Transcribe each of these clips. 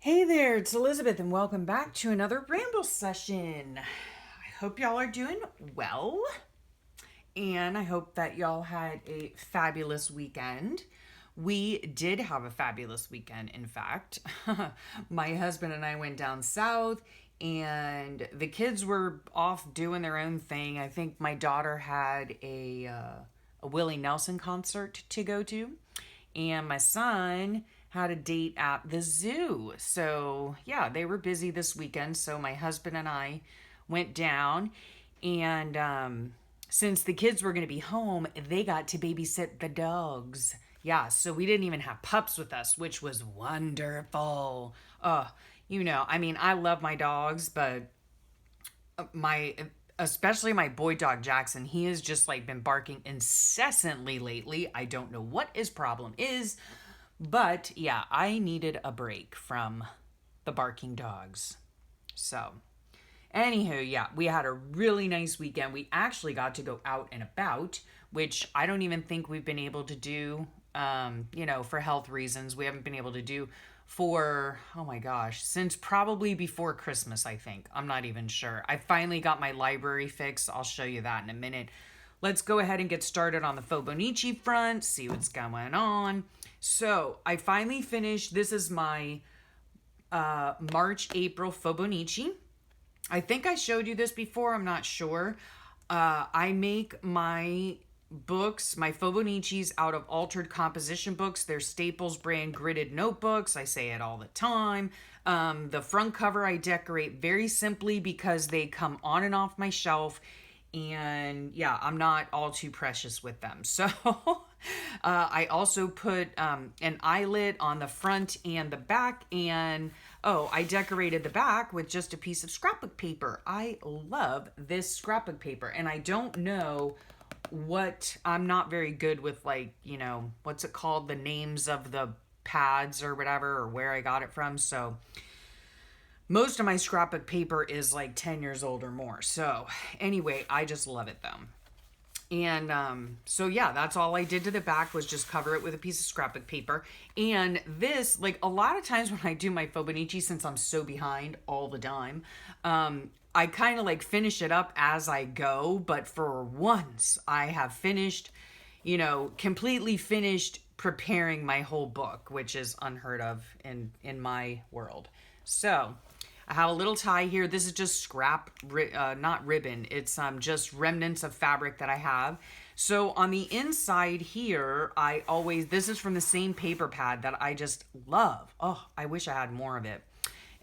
Hey there, it's Elizabeth, and welcome back to another Ramble session. I hope y'all are doing well, and I hope that y'all had a fabulous weekend. We did have a fabulous weekend, in fact. My husband and I went down south, and the kids were off doing their own thing. I think my daughter had a Willie Nelson concert to go to, and my son had a date at the zoo. So, yeah, they were busy this weekend. So, my husband and I went down, and since the kids were going to be home, they got to babysit the dogs. Yeah, so we didn't even have pups with us, which was wonderful. I love my dogs, but my especially my boy dog Jackson, he has just like been barking incessantly lately. I don't know what his problem is, but yeah, I needed a break from the barking dogs. So, anywho, yeah, we had a really nice weekend. We actually got to go out and about, which I don't even think we've been able to do, for health reasons. We haven't been able to do for, oh my gosh, since probably before Christmas, I think. I'm not even sure. I finally got my library fixed. I'll show you that in a minute. Let's go ahead and get started on the Fobonichi front, see what's going on. So I finally finished. This is my March, April Fobonichi. I think I showed you this before. I'm not sure. I make my books, my Fobonichis, out of altered composition books. They're Staples brand gridded notebooks. I say it all the time. The front cover I decorate very simply because they come on and off my shelf. And yeah, I'm not all too precious with them. So I also put an eyelet on the front and the back. And I decorated the back with just a piece of scrapbook paper. I love this scrapbook paper. And I don't know I'm not very good with, what's it called? The names of the pads or whatever, or where I got it from. So most of my scrapbook paper is like 10 years old or more. So anyway, I just love it though. And so yeah, that's all I did to the back was just cover it with a piece of scrapbook paper. And this, like a lot of times when I do my Fobonichi, since I'm so behind all the time, I kind of like finish it up as I go. But for once, I have finished, completely finished preparing my whole book, which is unheard of in my world. So I have a little tie here. This is just scrap, not ribbon. It's just remnants of fabric that I have. So on the inside here, this is from the same paper pad that I just love. Oh, I wish I had more of it.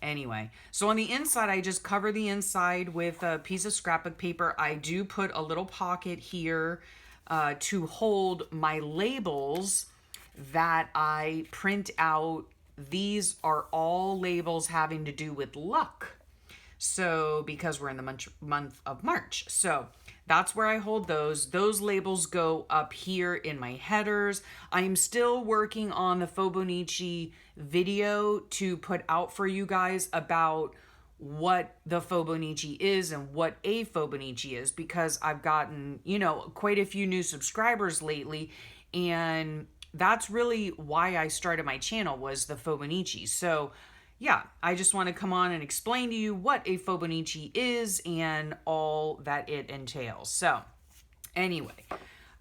Anyway, so on the inside, I just cover the inside with a piece of scrapbook paper. I do put a little pocket here to hold my labels that I print out. These are all labels having to do with luck. So, because we're in the month of March. So, that's where I hold those. Those labels go up here in my headers. I'm still working on the Fobonichi video to put out for you guys about what the Fobonichi is and what a Fobonichi is, because I've gotten, quite a few new subscribers lately, and that's really why I started my channel, was the Fobonichi. So yeah, I just want to come on and explain to you what a Fobonichi is and all that it entails. So anyway,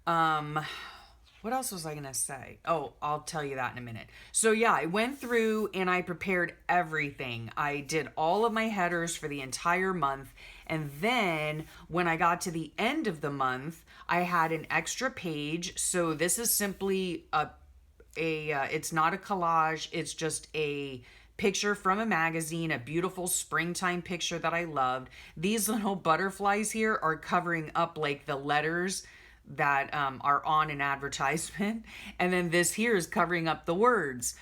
what else was I going to say? Oh, I'll tell you that in a minute. So yeah, I went through and I prepared everything. I did all of my headers for the entire month. And then when I got to the end of the month, I had an extra page. So this is simply it's not a collage. It's just a picture from a magazine, a beautiful springtime picture that I loved. These little butterflies here are covering up like the letters that are on an advertisement. And then this here is covering up the words.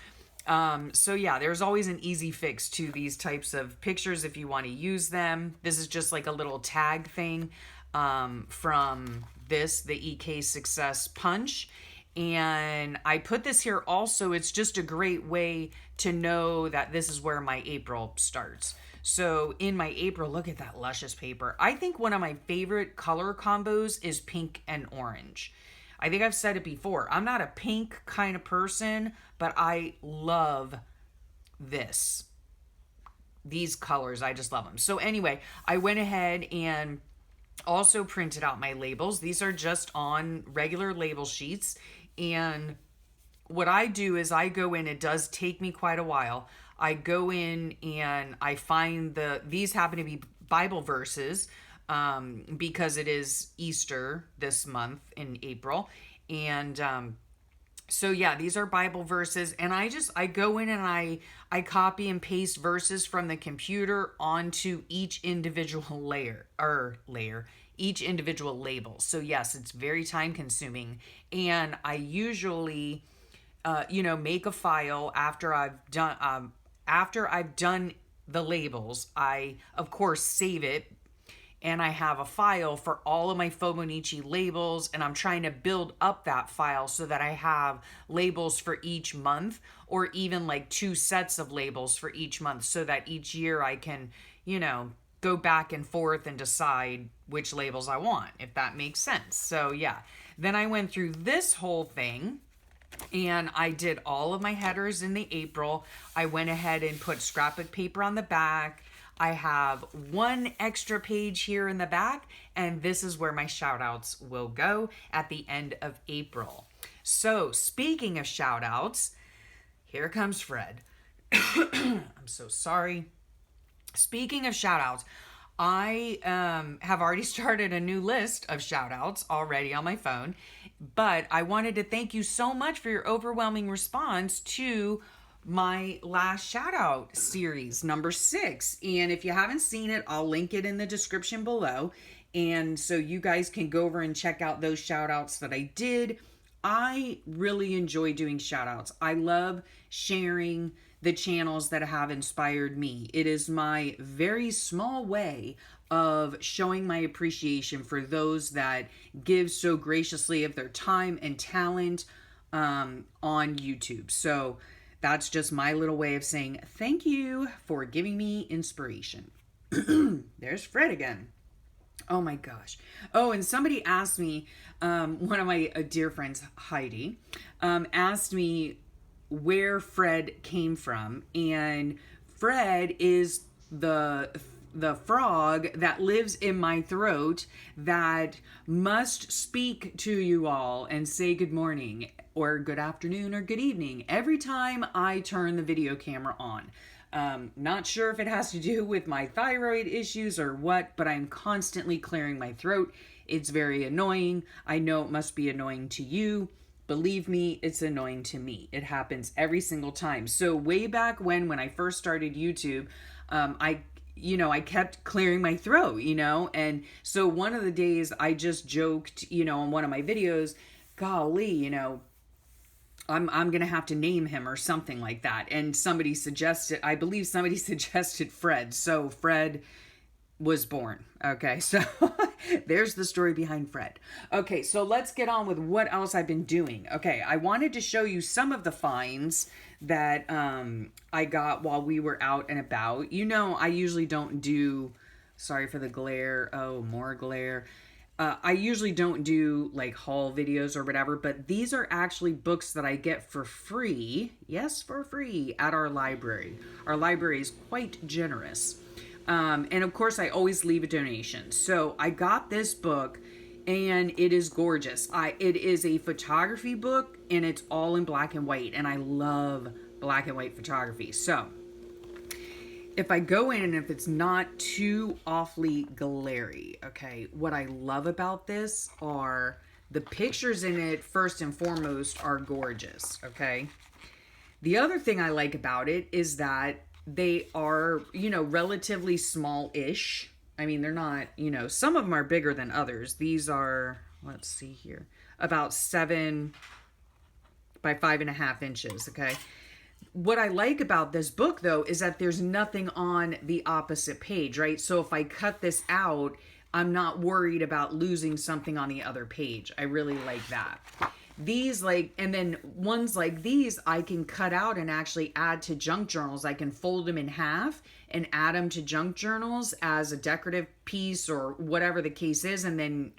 So yeah, there's always an easy fix to these types of pictures if you want to use them. This is just like a little tag thing from the EK Success Punch. And I put this here also. It's just a great way to know that this is where my April starts. So in my April, look at that luscious paper. I think one of my favorite color combos is pink and orange. I think I've said it before. I'm not a pink kind of person, but I love this. these colors, I just love them. So anyway, I went ahead and also printed out my labels. These are just on regular label sheets. And what I do is I go in, it does take me quite a while. I go in and I find these happen to be Bible verses, because it is Easter this month in April. And so yeah, these are Bible verses, and I go in and I copy and paste verses from the computer onto each individual each individual label. So yes, it's very time consuming, and I usually make a file after I've done the labels. I of course save it, and I have a file for all of my Fobonichi labels, and I'm trying to build up that file so that I have labels for each month, or even like 2 sets of labels for each month, so that each year I can, go back and forth and decide which labels I want, if that makes sense. So yeah, then I went through this whole thing and I did all of my headers in the April. I went ahead and put scrapbook paper on the back. I have 1 extra page here in the back, and this is where my shout outs will go at the end of April. So speaking of shout outs, here comes Fred. I'm so sorry. Speaking of shout outs, I have already started a new list of shout outs already on my phone, but I wanted to thank you so much for your overwhelming response to my last shout out series, number 6. And if you haven't seen it, I'll link it in the description below. And so you guys can go over and check out those shout outs that I did. I really enjoy doing shout outs. I love sharing the channels that have inspired me. It is my very small way of showing my appreciation for those that give so graciously of their time and talent on YouTube. So that's just my little way of saying thank you for giving me inspiration. There's Fred again. Oh my gosh. Oh, and somebody asked me, one of my dear friends, Heidi, asked me where Fred came from. And Fred is the frog that lives in my throat that must speak to you all and say good morning or good afternoon or good evening every time I turn the video camera on. Not sure if it has to do with my thyroid issues or what, but I'm constantly clearing my throat. It's very annoying. I know it must be annoying to you. Believe me, it's annoying to me. It happens every single time. So way back when I first started YouTube, I kept clearing my throat, and so one of the days I just joked, on one of my videos, golly, I'm going to have to name him or something like that. And I believe somebody suggested Fred. So Fred was born. Okay. So there's the story behind Fred. Okay. So let's get on with what else I've been doing. Okay. I wanted to show you some of the finds that I got while we were out and about. I usually don't do, sorry for the glare. Oh, more glare. I usually don't do like haul videos or whatever, but these are actually books that I get for free. Yes, for free at our library. Our library is quite generous. And of course, I always leave a donation. So I got this book and it is gorgeous. It is a photography book and it's all in black and white. And I love black and white photography. So if I go in and if it's not too awfully glary, okay, what I love about this are the pictures in it, first and foremost, are gorgeous, okay? The other thing I like about it is that they are, relatively small-ish. I mean, they're not, some of them are bigger than others. These are, let's see here, about 7 by 5.5 inches, okay? What I like about this book, though, is that there's nothing on the opposite page, right? So if I cut this out, I'm not worried about losing something on the other page. I really like that. These and then ones like these, I can cut out and actually add to junk journals. I can fold them in half and add them to junk journals as a decorative piece or whatever the case is. And then,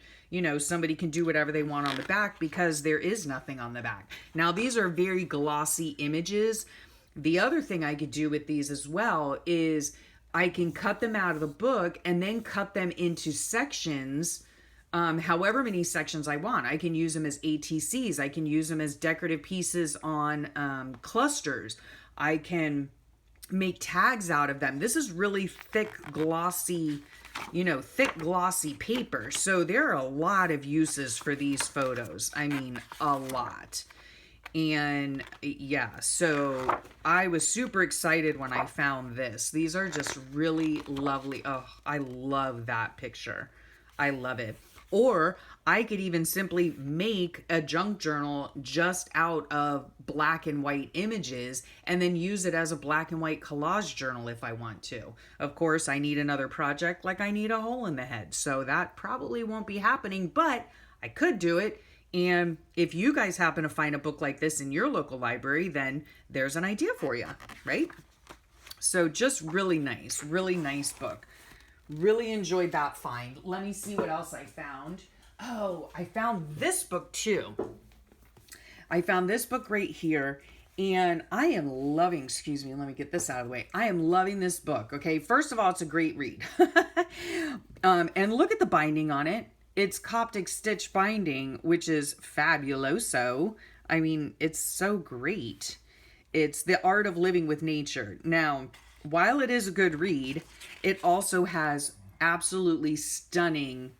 somebody can do whatever they want on the back because there is nothing on the back. Now, these are very glossy images. The other thing I could do with these as well is I can cut them out of the book and then cut them into sections, however many sections I want. I can use them as ATCs. I can use them as decorative pieces on clusters. I can make tags out of them. This is really thick, glossy, thick, glossy paper. So there are a lot of uses for these photos. I mean, a lot. And yeah, so I was super excited when I found this. These are just really lovely. Oh, I love that picture. I love it. Or I could even simply make a junk journal just out of black and white images and then use it as a black and white collage journal if I want to. Of course, I need another project like I need a hole in the head. So that probably won't be happening, but I could do it. And if you guys happen to find a book like this in your local library, then there's an idea for you, right? So just really nice book. Really enjoyed that find. Let me see what else I found. Oh, I found this book too. I found this book right here. And I am loving, excuse me, let me get this out of the way. I am loving this book. Okay, first of all, it's a great read. And look at the binding on it. It's Coptic stitch binding, which is fabuloso. I mean, it's so great. It's The Art of Living with Nature. Now, while it is a good read, it also has absolutely stunning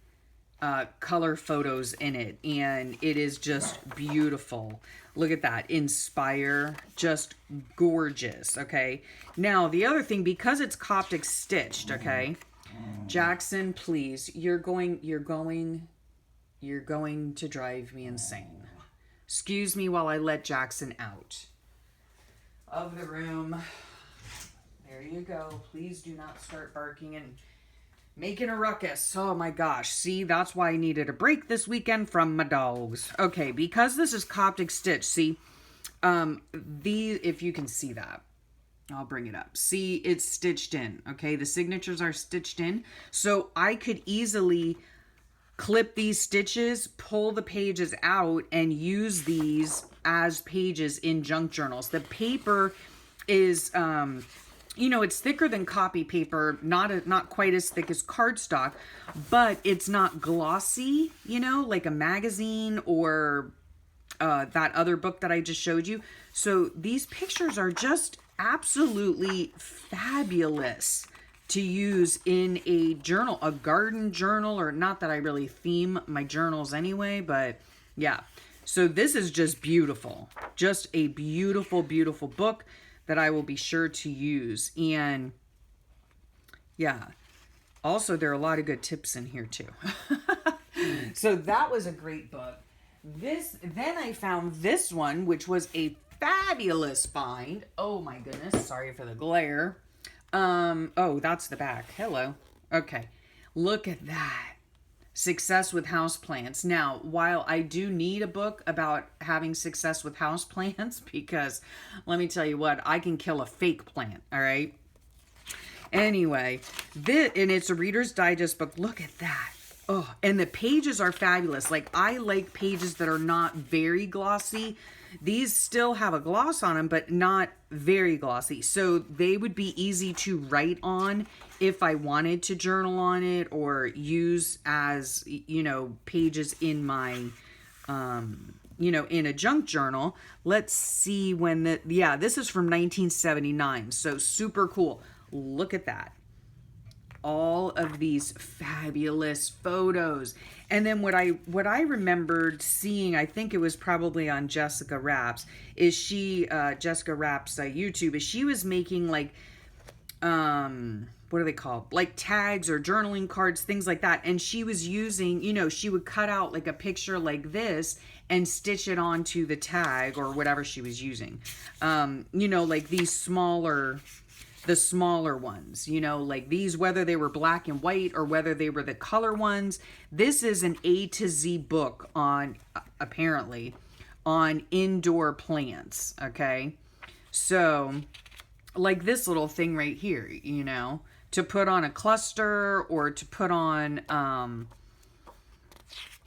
color photos in it. And it is just beautiful. Look at that. Inspire. Just gorgeous. Okay. Now, the other thing, because it's Coptic stitched, okay, Jackson, please, you're going to drive me insane. Excuse me while I let Jackson out of the room. There you go. Please do not start barking and making a ruckus. Oh my gosh. See, that's why I needed a break this weekend from my dogs. Okay, because this is Coptic stitch, see, if you can see that. I'll bring it up. See, it's stitched in, okay? The signatures are stitched in. So I could easily clip these stitches, pull the pages out, and use these as pages in junk journals. The paper is, it's thicker than copy paper, not quite as thick as cardstock, but it's not glossy, like a magazine or that other book that I just showed you. So these pictures are just absolutely fabulous to use in a journal, a garden journal, or not that I really theme my journals anyway, but yeah. So this is just beautiful. Just a beautiful, beautiful book that I will be sure to use. And yeah, also there are a lot of good tips in here too. So that was a great book. Then I found this one, which was a fabulous find. Oh my goodness. Sorry for the glare. Oh, that's the back. Hello. Okay. Look at that. Success with houseplants. Now, while I do need a book about having success with houseplants, because let me tell you what, I can kill a fake plant. All right. Anyway, and it's a Reader's Digest book. Look at that. Oh, and the pages are fabulous. Like, I like pages that are not very glossy. These still have a gloss on them, but not very glossy. So they would be easy to write on if I wanted to journal on it or use as, pages in my, in a junk journal. Let's see when this is from 1979. So super cool. Look at that. All of these fabulous photos. And then what I remembered seeing, I think it was probably on Jessica Rapp's, Jessica Rapp's YouTube, is she was making like, what are they called? Like tags or journaling cards, things like that. And she was using, she would cut out like a picture like this and stitch it onto the tag or whatever she was using. Like these the smaller ones, like these, whether they were black and white or whether they were the color ones. This is an A to Z book on, apparently, on indoor plants, okay? So, like this little thing right here, to put on a cluster or to put on,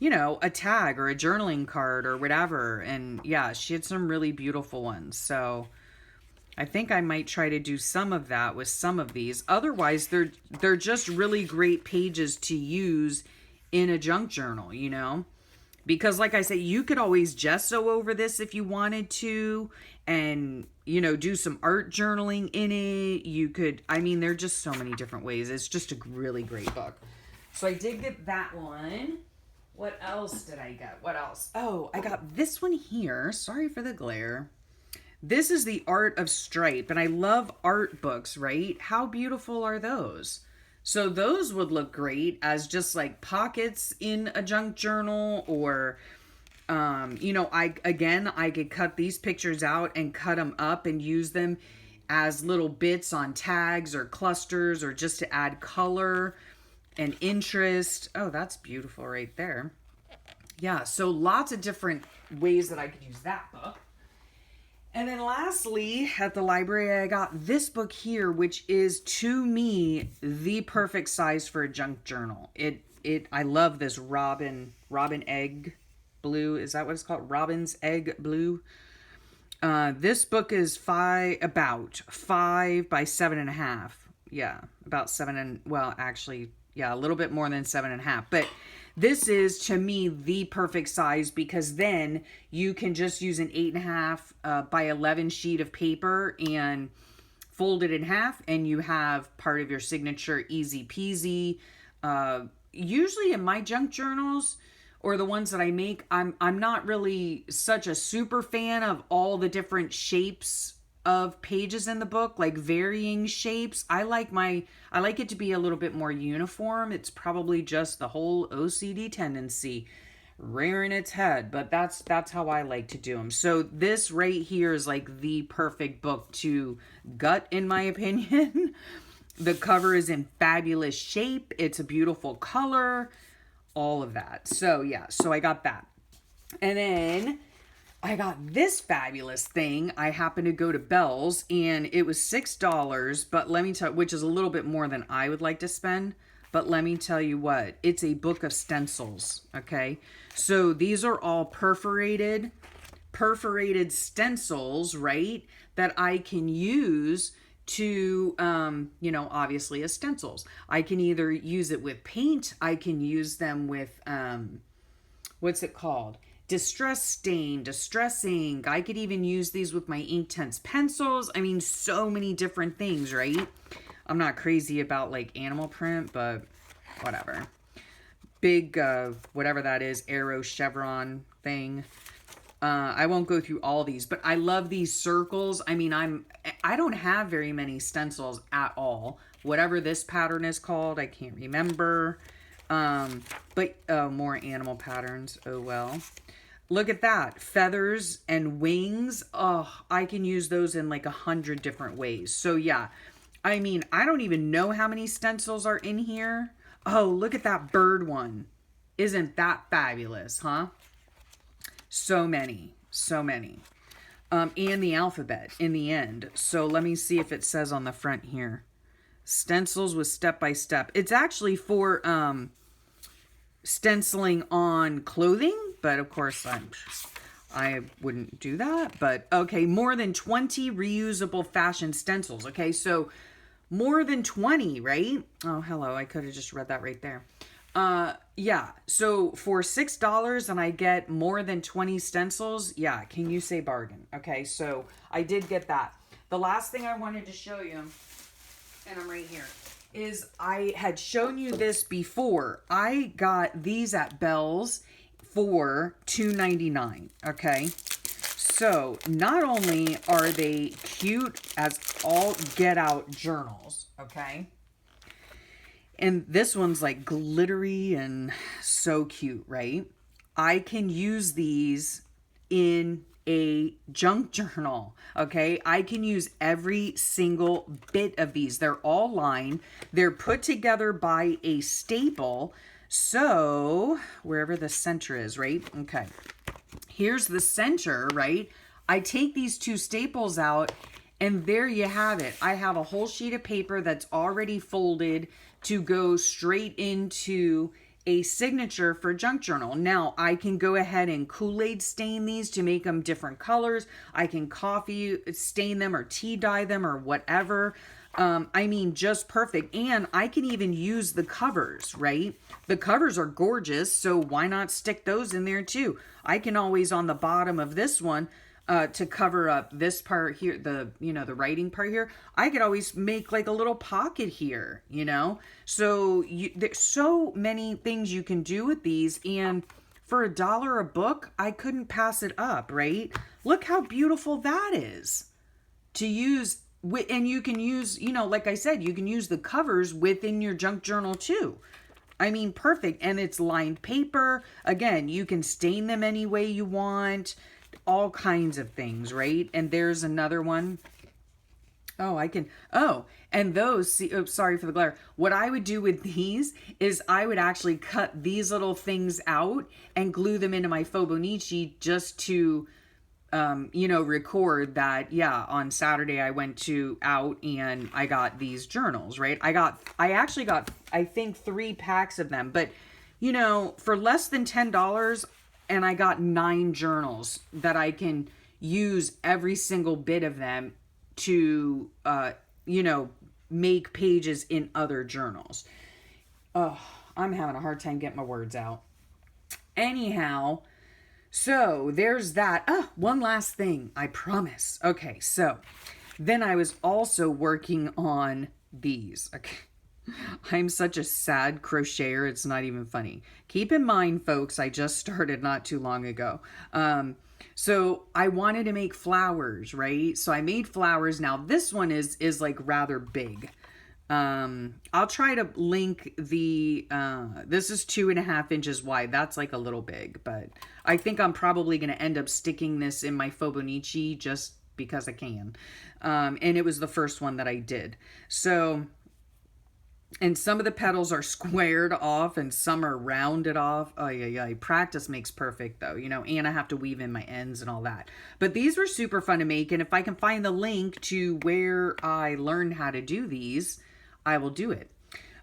a tag or a journaling card or whatever. And yeah, she had some really beautiful ones. So, I think I might try to do some of that with some of these. Otherwise, they're just really great pages to use in a junk journal, you know? Because like I said, you could always gesso over this if you wanted to, and, you know, do some art journaling in it. You could, I mean, there are just so many different ways. It's just a really great book. So I did get that one. What else did I get? What else? Oh, I got this one here. Sorry for the glare. This is The Art of Stripe, and I love art books, right? How beautiful are those? So those would look great as just like pockets in a junk journal, or, you know, I could cut these pictures out and cut them up and use them as little bits on tags or clusters, or just to add color and interest. Oh, that's beautiful right there. Yeah, so lots of different ways that I could use that book. And then lastly, at the library, I got this book here, which is, to me, the perfect size for a junk journal. I love this Robin Egg Blue. Is that what it's called? Robin's Egg Blue. This book is about 5 by 7.5. Yeah, about 7 and, well, actually, yeah, a little bit more than 7.5. But this is, to me, the perfect size, because then you can just use an 8.5 by 11 sheet of paper and fold it in half, and you have part of your signature, easy peasy. Usually in my junk journals, or the ones that I make, I'm not really such a super fan of all the different shapes of pages in the book, like varying shapes. I like it to be a little bit more uniform. It's probably just the whole OCD tendency rearing its head, but that's how I like to do them. So this right here is like the perfect book to gut, in my opinion. The cover is in fabulous shape. It's a beautiful color, all of that. So yeah, so I got that. And then I got this fabulous thing. I happened to go to Bell's, and it was $6, but let me tell you, which is a little bit more than I would like to spend. But let me tell you what, it's a book of stencils, okay? So these are all perforated stencils, right? That I can use to, you know, obviously as stencils. I can either use it with paint. I can use them with, what's it called? Distress ink. I could even use these with my Inktense pencils. I mean, so many different things, right? I'm not crazy about like animal print, but whatever. Big, whatever that is, arrow chevron thing. I won't go through all these, but I love these circles. I mean, I don't have very many stencils at all. Whatever this pattern is called, I can't remember. But more animal patterns. Oh, well. Look at that. Feathers and wings. Oh, I can use those in like 100 different ways. So yeah, I mean, I don't even know how many stencils are in here. Oh, look at that bird one. Isn't that fabulous, huh? So many. And the alphabet in the end. So let me see if it says on the front here. Stencils with step by step. It's actually for stenciling on clothing, but of course I wouldn't do that. But okay, more than 20 reusable fashion stencils. Okay, so more than 20, right? Oh, hello, I could have just read that right there. Yeah, so for $6 and I get more than 20 stencils, yeah, can you say bargain? Okay, so I did get that. The last thing I wanted to show you, and I'm right here, is I had shown you this before. I got these at Bell's for $2.99, okay? So not only are they cute as all get out journals, okay? And this one's like glittery and so cute, right? I can use these in a junk journal, okay? I can use every single bit of these. They're all lined. They're put together by a staple. So wherever the center is, right? Okay. Here's the center, right? I take these two staples out, and there you have it. I have a whole sheet of paper that's already folded to go straight into a signature for junk journal. Now I can go ahead and Kool-Aid stain these to make them different colors. I can coffee stain them or tea dye them or whatever. I mean, just perfect. And I can even use the covers, right? The covers are gorgeous, so why not stick those in there too? I can always, on the bottom of this one, to cover up this part here, the writing part here, I could always make like a little pocket here, So there's so many things you can do with these, and for $1 a book, I couldn't pass it up, right? Look how beautiful that is to use. And you can use, like I said, you can use the covers within your junk journal too. I mean, perfect. And it's lined paper. Again, you can stain them any way you want. All kinds of things, right? And there's another one. And those, sorry for the glare. What I would do with these is I would actually cut these little things out and glue them into my Fobonichi just to record that, on Saturday I went out and I got these journals, right? I actually got, I think 3 packs of them, but for less than $10, and I got 9 journals that I can use every single bit of them to, make pages in other journals. Oh, I'm having a hard time getting my words out. Anyhow, so there's that. One last thing, I promise. Okay, so then I was also working on these. Okay. I'm such a sad crocheter, it's not even funny. Keep in mind, folks, I just started not too long ago. So I wanted to make flowers, right? So I made flowers. Now this one is like rather big. I'll try to link the, this is 2.5 inches wide. That's like a little big, but I think I'm probably going to end up sticking this in my Fobonichi just because I can. And it was the first one that I did. So, and some of the petals are squared off and some are rounded off. Oh, yeah. Practice makes perfect, though, and I have to weave in my ends and all that. But these were super fun to make. And if I can find the link to where I learned how to do these, I will do it.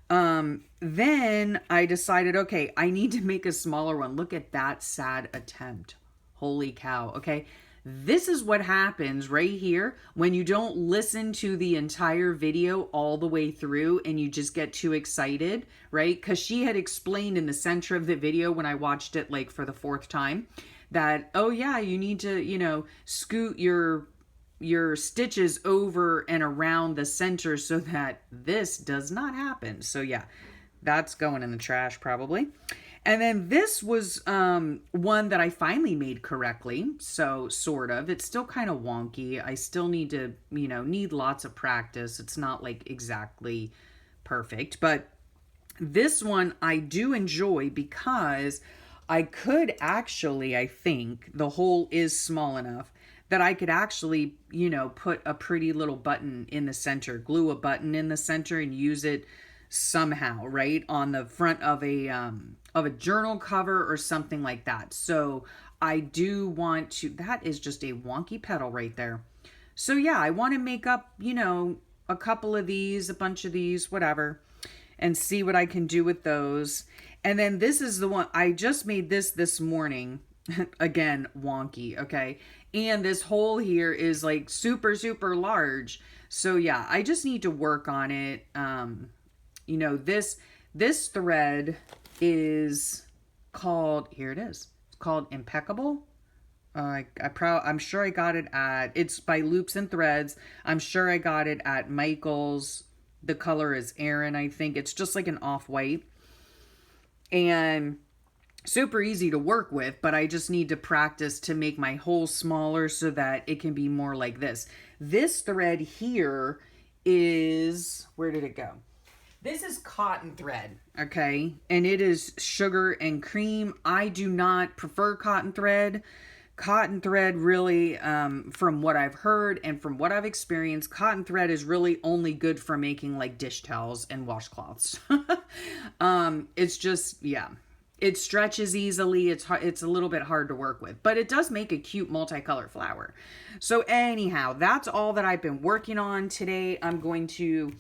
Then I decided, okay, I need to make a smaller one. Look at that sad attempt. Holy cow. Okay. This is what happens right here when you don't listen to the entire video all the way through and you just get too excited, right? Because she had explained in the center of the video when I watched it like for the 4th time that, oh yeah, you need to, scoot your stitches over and around the center so that this does not happen. So yeah, that's going in the trash probably. And then this was one that I finally made correctly. So sort of, it's still kind of wonky. I still need to, need lots of practice. It's not like exactly perfect, but this one I do enjoy because I could actually, I think the hole is small enough that I could actually, put a pretty little button in the center, glue a button in the center and use it somehow, right? On the front of a journal cover or something like that. So I do want to, that is just a wonky petal right there. So yeah, I want to make up, a couple of these, a bunch of these, whatever, and see what I can do with those. And then this is the one, I just made this morning. Again, wonky, okay? And this hole here is like super, super large. So yeah, I just need to work on it. This thread is called, here it is. It's called Impeccable. I'm sure I got it it's by Loops and Threads. I'm sure I got it at Michael's. The color is Aaron, I think. It's just like an off-white. And super easy to work with, but I just need to practice to make my hole smaller so that it can be more like this. This thread here is, where did it go? This is cotton thread, okay? And it is sugar and cream. I do not prefer cotton thread. Cotton thread really, from what I've heard and from what I've experienced, cotton thread is really only good for making like dish towels and washcloths. It's just, yeah. It stretches easily. It's a little bit hard to work with, but it does make a cute multicolored flower. So anyhow, that's all that I've been working on today. I'm going to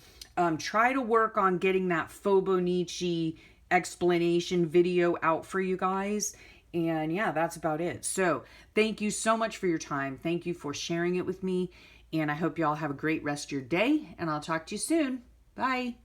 try to work on getting that Fobonichi explanation video out for you guys. And yeah, that's about it. So thank you so much for your time. Thank you for sharing it with me. And I hope you all have a great rest of your day. And I'll talk to you soon. Bye.